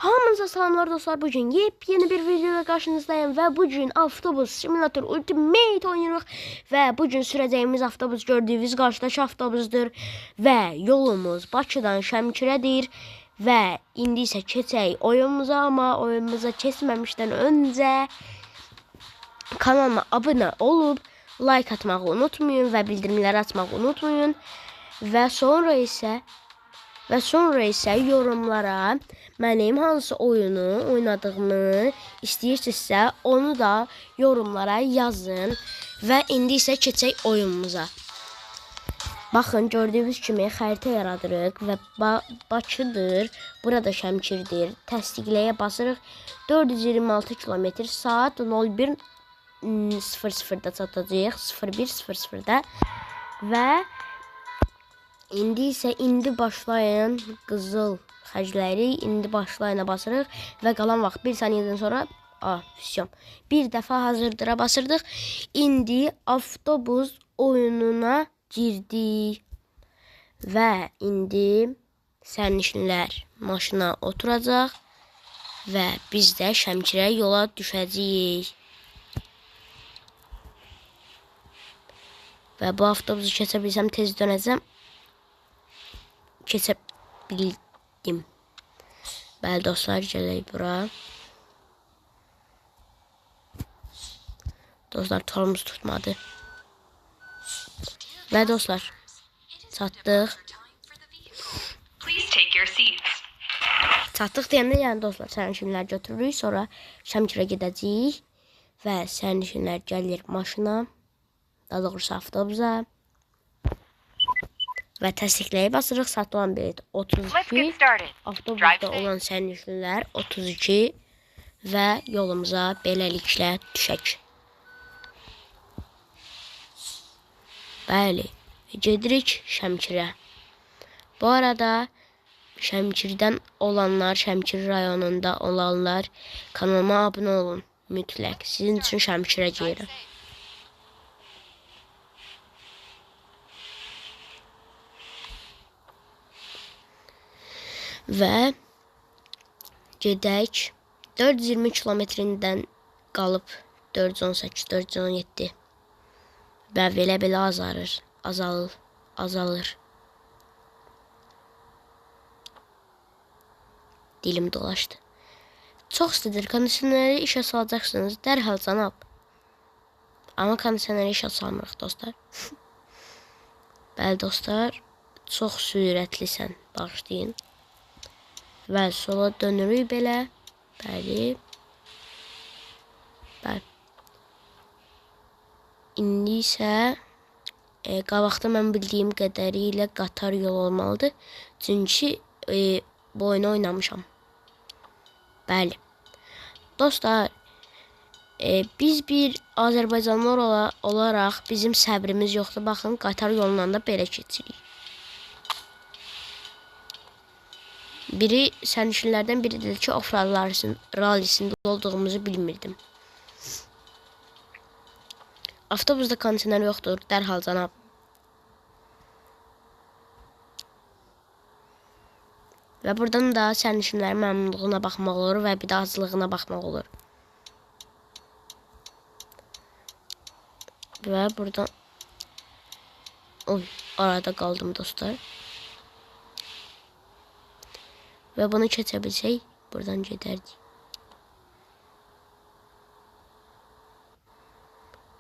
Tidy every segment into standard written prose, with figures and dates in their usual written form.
Hamınıza salamlar dostlar. Bugün yepyeni bir videoda karşınızdayım ve bugün Avtobus Simulator Ultimate oynuyoruz ve bugün süreceğimiz avtobus gördüğünüz karşıdaki avtobusdur ve yolumuz Bakıdan Şəmkirədir ve indi ise keçək oyunumuza, ama oyunumuza keçməmişdən önce kanalıma abone olup like atmayı unutmayın ve bildirimleri açmayı unutmayın ve sonra ise yorumlara mənim hansı oyunu oynadığımı istəyirsinizsə onu da yorumlara yazın və indi isə keçək oyunumuza. Baxın, gördüyünüz kimi xəritə yaradırıq və Bakıdır, burada Şəmkirdir. Təsdiqləyə basırıq. 426 km saat 01:00-da çatacağıq, 01:00-da və indi başlayın qızıl xərcləri, indi başlayına basırıq və qalan vaxt 1 saniyədən sonra bir dəfə hazırdıra basırdıq. İndi avtobus oyununa girdik və indi sərnişinlər maşına oturacaq və biz də Şəmkirə yola düşəcəyik. Və bu avtobusu keçə bilsəm tez dönəcəm. Keçə bildim. Bəli dostlar, gələk bura. Dostlar, torumuz tutmadı. Və dostlar, çatdıq. Çatdıq deyəndə, yəni dostlar, sərnişinlər götürürük, sonra Şəmkirə gedəcəyik və sərnişinlər gəlir maşına, daha doğrusu avtobusa. Və təsdiqləyə basırıq. Saat olan bilet 32. Avtobusda olan sərnişinlər 32 və yolumuza beləliklə düşək. Bəli, gedirik Şəmkirə. Bu arada Şəmkirdən olanlar, Şəmkir rayonunda olanlar kanalıma abunə olun mütləq. Sizin üçün Şəmkirə gəlirəm. Və gedək. 420 kilometrindən qalıb 418, 417 və belə azalır. Dilim dolaşdı. Çox istidir, kondisioneri işə salacaqsınız. Dərhal cənab. Amma kondisioneri işə salmırıq dostlar. Bəli dostlar, çox sürətlisən, bağışlayın. Və sola dönürük belə. Bəli. İndi isə qabaqda mən bildiyim qədərilə qatar yol olmalıdır. Çünki bu oyunu oynamışam. Bəli. Dostlar, biz bir Azərbaycanlılar olaraq bizim səbrimiz yoxdur. Baxın, qatar yolundan da belə keçirik. Biri sərnişinlərdən biri dedi ki, off rallisində olduğumuzu bilmirdim. Avtobusda kondisioner yoxdur, dərhal cənab. Və buradan da sərnişinlərin məmnunluğuna baxmaq olur və bir də acılığına baxmaq olur. Və buradan arada qaldım dostlar. Və bunu keçə bilsək, buradan gedərdik.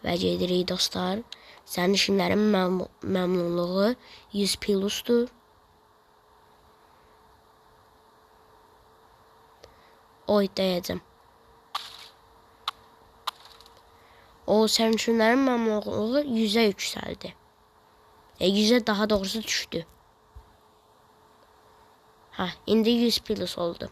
Və gedirik dostlar. Sərnişinlərin məmnunluğu 100+'dur. Deyəcəm. Sərnişinlərin məmnunluğu 100'ə yüksəldi. 100'ə daha doğrusu düşdü. İndi 100+ oldu.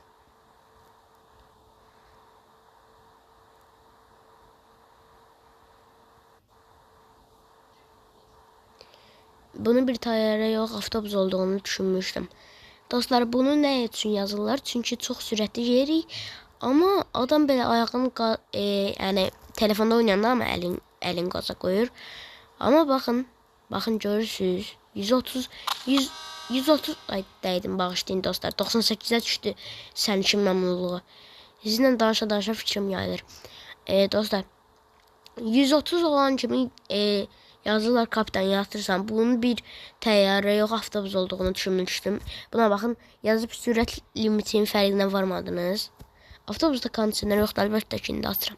Bunu bir təyyarə yox, avtobus olduğunu düşünmüşdüm. Dostlar, bunu nə üçün yazırlar? Çünki çox sürətli yerik. Amma adam belə ayağını, yəni telefonda oynayanda ama əlin qaza qoyur. Amma baxın görürsünüz. 130 130 ay dəydim, bağışlayın dostlar. 98-ə düşdü sərnişin məmnunluğu. Sizinlə danışa-danışa fikrim yayılır. Dostlar, 130 olan kimi yazırlar kapitan yatırsan. Bunun bir təyyarə yox, avtobus olduğunu düşünmüşdüm. Buna baxın, yazıb sürət limitinin fərqinə varmadınız. Avtobusda kondisioner yoxdur, əlbəttə ki, indi açıram.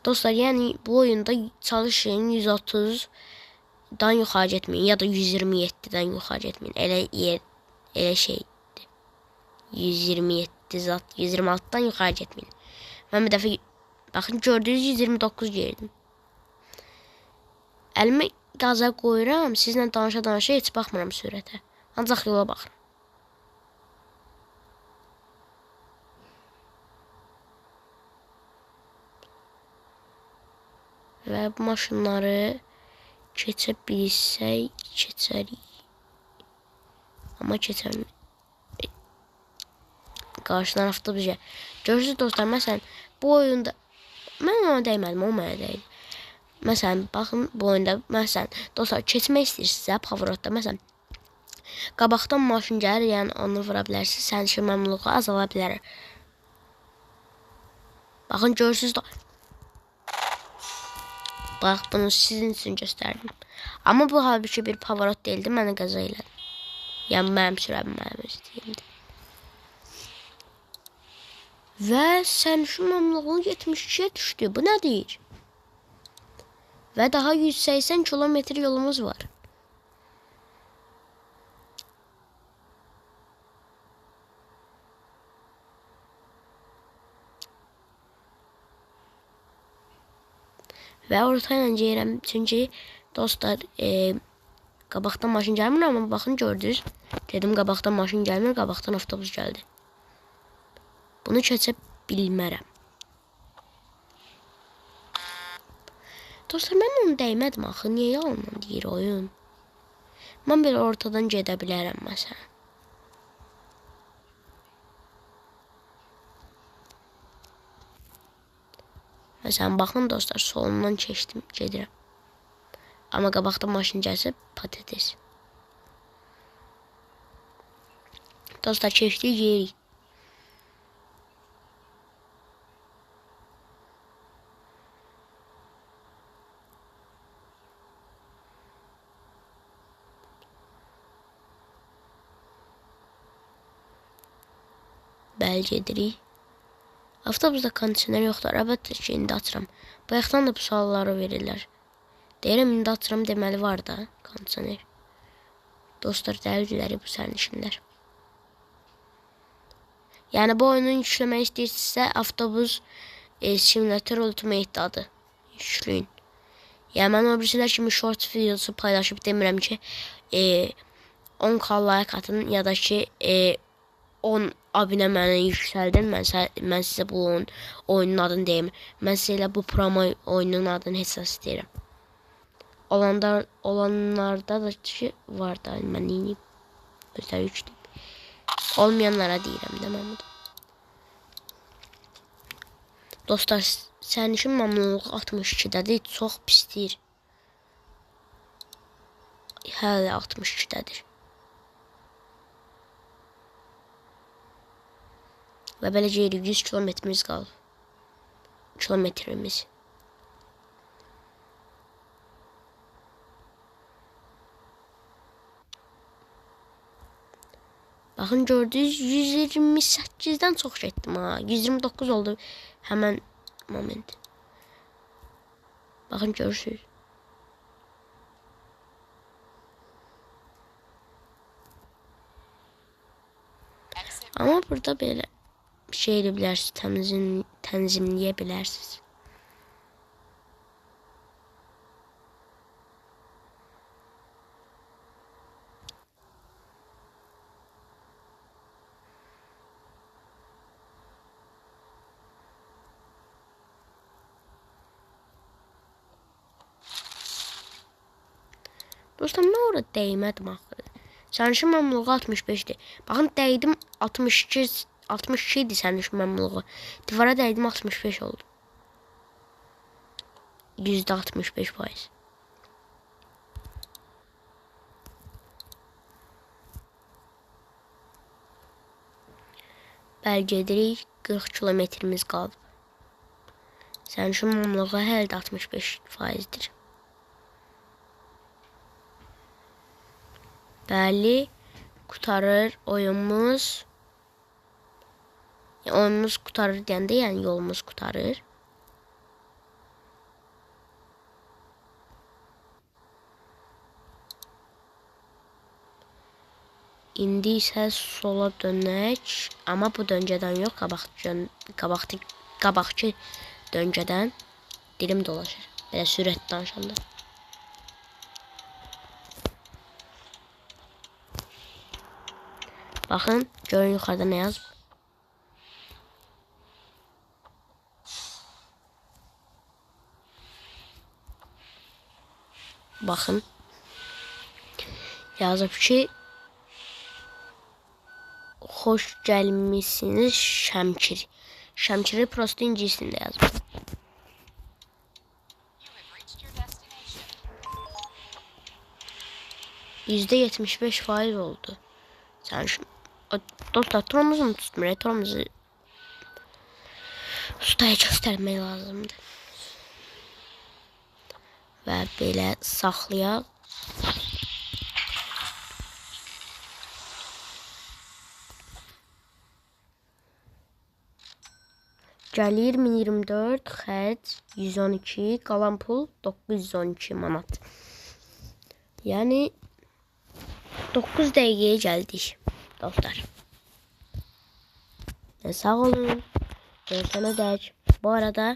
Dostlar, yəni bu oyunda çalışın 130-dan yuxarı getməyin ya da 127-dən yuxarı getməyin. Elə şeydir. 127 zat, 126-dan yuxarı getməyin. Mən bir dəfə baxın, gördüyünüz 129 girdim. Əlimi qaza qoyuram, sizlə danışa-danışa heç baxmıram sürətə. Ancaq yola baxıram. Və bu maşınları keçə bilsək, keçərik. Amma keçərik. Qarşıdan avtobus gəlir. Görürsünüz dostlar, məsələn, bu oyunda mən ona dəymədim, o mənə dəydi. Məsələn, baxın, bu oyunda, məsələn, dostlar, keçmək istəyirsinizsə, Pavrotda, məsələn, qabaqdan maşın gəlir, yəni onu vura bilərsiniz, sərnişin məmnunluğu azala bilər. Baxın, görürsünüz da. Bax, bunu sizin üçün göstərdim. Amma bu halbuki bir Pavrot deyildi, mənə qəza elədi. Yəni, mənim sürəm, mənim istəyimdir. Və sərnişin məmnunluğu 72-yə düşdü. Bu nə deyir? Və daha 180 kilometr yolumuz var. Və orta ilə gəlirəm, çünki dostlar, qabaqdan maşın gəlmir, amma baxın, gördünüz. Dedim, qabaqdan maşın gəlmir, qabaqdan avtobus gəldi. Bunu keçə bilmərəm. Dostlar, mən onu dəymədim axı, niyə yalandan deyir oyun? Mən belə ortadan gedə bilərəm, məsələn. Məsələn, baxın dostlar, solundan keçdim, gedirəm. Amma qabaqda maşın gəlsə, patates. Dostlar, keçdik, yerik. Bəli, gedirik. Avtobusda kondisioner yoxdur, əlbəttə ki, indi açıram. Bayaqdan da bu sualları verirlər. Deyirəm, indi açıram, deməli var da kondisioner. Dostlar, dəlilləri bu sərnişinlər. Yəni, bu oyunu yükləmək istəyirsinizsə, avtobus simulator ultimate adı yükləyin. Yəni, mən o birisilər kimi short videosu paylaşıb demirəm ki, 10k like atın ya da ki, 10 abinə mənə yüksəldin, mən sizə bu oyunun adını deyim. Mən sizə elə bu promo oyunun adını heç istəyirəm. Olanlarda da ki, var da, mən ineyim. Özlər yükləyim. Olmayanlara deyirəm, deməm. Dostlar, sərnişin məmnunluğu 62-dədir, çox pisdir. Hələ 62-dədir. Və beləcə 100 kilometrimiz qalıb. Kilometrimiz. Baxın, gördünüz, 128-dən çox getdim ha. 129 oldu həmən moment. Baxın, görürsünüz. Amma burada belə şey edə bilərsiniz, tənzimləyə bilərsiniz. Dostlar, mən orada dəymədim axı. Sərnişin məmnunluğu 65-dir. Baxın, dəydim 62 idi sərnişin məmnunluğu. Divara dəydim 65 oldu. %65%. Bəli, gedirik. 40 kilometrimiz qalıb. Sənin üçün mamlığa hələ də 65%dir. Bəli, qurtarır oyunumuz. Oyunumuz qurtarır deyəndə, yəni yolumuz qurtarır. İndi isə sola dönək. Amma bu döngədən yox, qabaqçı döngədən. Dilim dolaşır. Belə sürət danışanda. Baxın, görün yuxarıda nə yazıb. Baxın. Yazıb ki, xoş gəlmişsiniz Şəmkir. Şəmkiri prosto ingiliscəsində yazıb. %75% oldu. Sən dostlar, turumuzu tutmuyor. Turumuzu ustaya göstərmək lazımdır. Və belə saxlayaq. Gəlir 1024, xərc 112, qalan pul 912 manat. Yəni 9 dəqiqəyə gəldik dostlar. Sağ olun. Görüşənədək. Bu arada